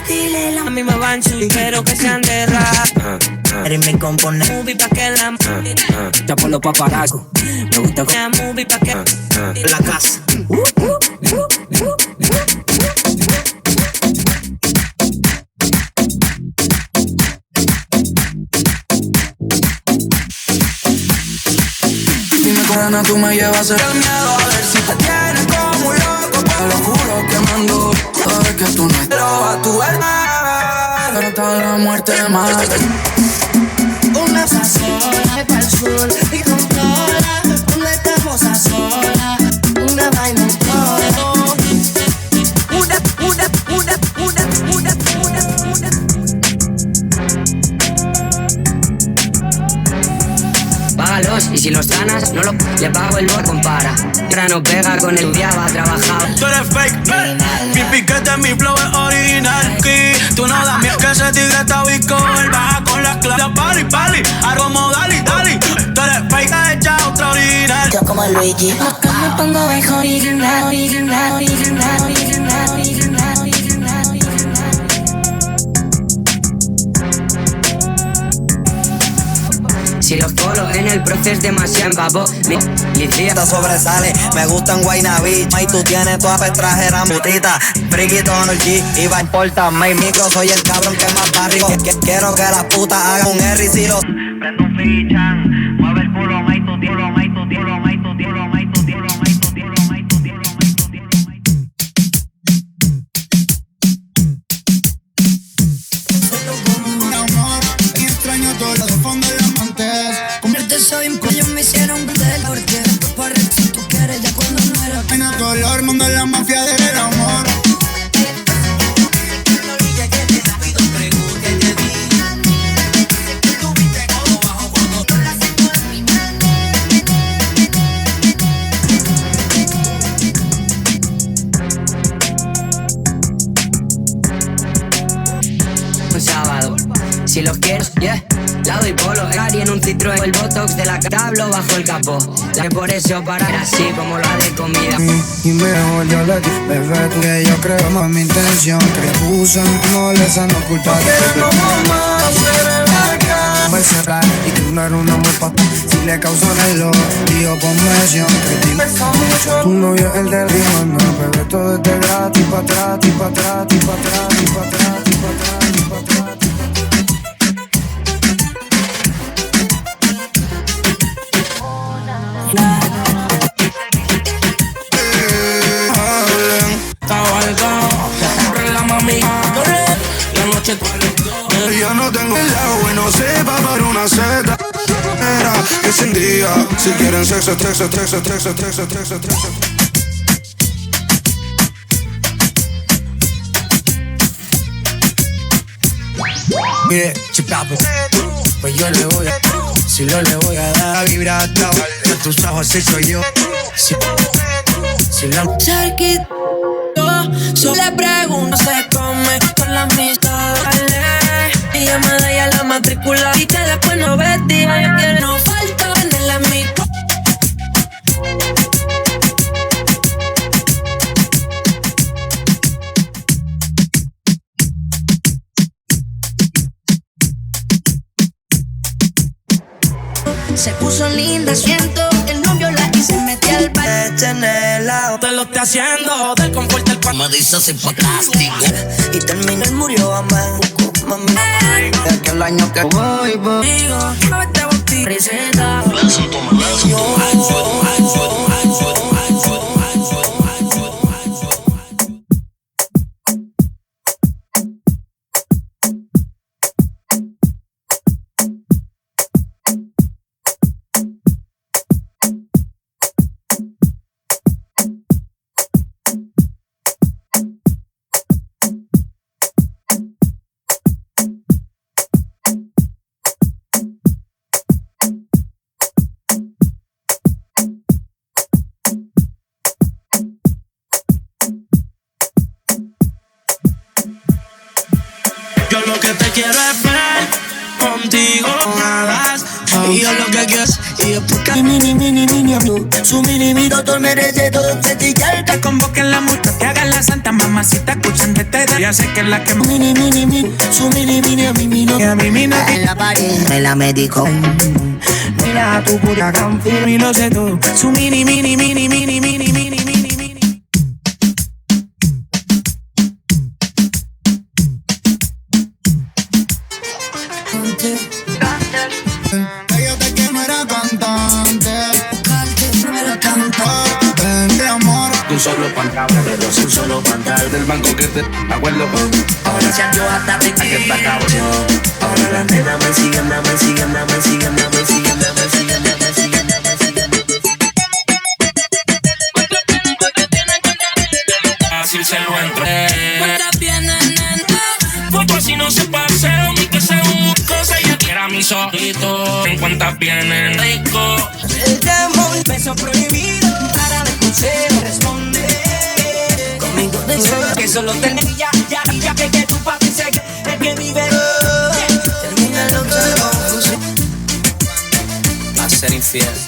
Dile a mí me van su, pero que sean de rap. Eres mi componente. Movie pa' que la Ya por los paparazos. Me gusta la movie pa' que la casa. Dime corona, tú me llevas a el miedo. A ver si te tienes como un loco. Te lo juro que mando. Sabes que tú no estás. Pero a tu hermana. Pero está la muerte más. Una sola pa'l sur y controla. Una estamos a sola. Una vaina en todo. Págalos y si los ganas, no lo le pago el bot, compara. Ahora no pega con el día, va a trabajar. Tú eres fake, mi piquete, mi flow es original. Tú no das miedo que ese tigre está Bitcoin. Baja con las claves, pali, arroz como dali. Tú eres fake, hecha otra original. Yo como Luigi. Lo que me pongo es original. Si los polos en el proceso demasiado empapó. Esta sobresale, me gustan Guaynabí. Y tú tienes tu apetrajera putita. Friquito no el G, iba a importarme y micro. Soy el cabrón que más barrio. Quiero que las putas hagan un R y si los prendo un fichan. Mueve el culo, mate, tu tío, mate, tu tío, mate, tu tío, mate, tu tío, mate, tu tío, mate, tu tío, mate, tu tío, Soy un pollo, me hicieron del porque por el si tú quieres ya cuando muera. Pena color, mundo en la mafia del amor. Un sábado, si los quieres, yeah. Lado y polo, Gary en un Citroën. El botox de la tablo bajo el capó. La que por eso parar así como la de comida. Y mejor yo le dije, bebé, que yo creo más mi intención. Que puse en tu molesta, no culpa de ti. Y tú no eres una mujer pa' si le causa dolor, digo convención. Tu novio es el del ritmo, no, bebé, todo es de gratis. Pa' atrás, pa' atrás, pa' atrás, pa' atrás, pa' atrás, pa' atrás. Yo no tengo el agua y no sé pa' para una seta. Era que sin día, si quieren sexo. Mire, chipapo, pues yo le voy a, si lo le voy a dar vibrata. A tus ojos así soy yo. Si la cerquito, solo le pregunto, se come con la amistad. Y ella me da ya la matrícula y que después no vestía. Yo quiero, no falta tenerla en mi Se puso linda, siento el novio la hice metí al baile. Te lo estoy haciendo, del confort del pan. me dice así pa' castigo. Y terminó y murió, amén. Mami, Es que el año que voy, Digo, no te boté receta. listen to me. Yo lo que te quiero es ver contigo nada. Y yo lo que quiero es y porque mini, su mini, doctor merece todo un festival. te convoquen la multa, que hagan la santa mamacita, escuchan de te ya sé que es la que Mini, su mini, a mí no. y a mí no En la pared, me la medicó. Mira tu pura canción. y lo sé todo. Su mini. Ella te quiero era cantante. Vente amor. Un solo pantalón de dos, un solo pantalón del banco que te acuerdo con. Ahora se yo hasta Aquí está cabrón. Ahora la nena me siguen. Así se lo entré. Cuentas bien, porque si no se paseo ni que sea un cosa. Ella quiera mis ojitos. En cuentas vienen rico. el demo, un beso prohibido. Para de consejo, responde. Conmigo de solo que solo tenía ya que tu papi sé que es que vive. Termina lo que a ser infiel.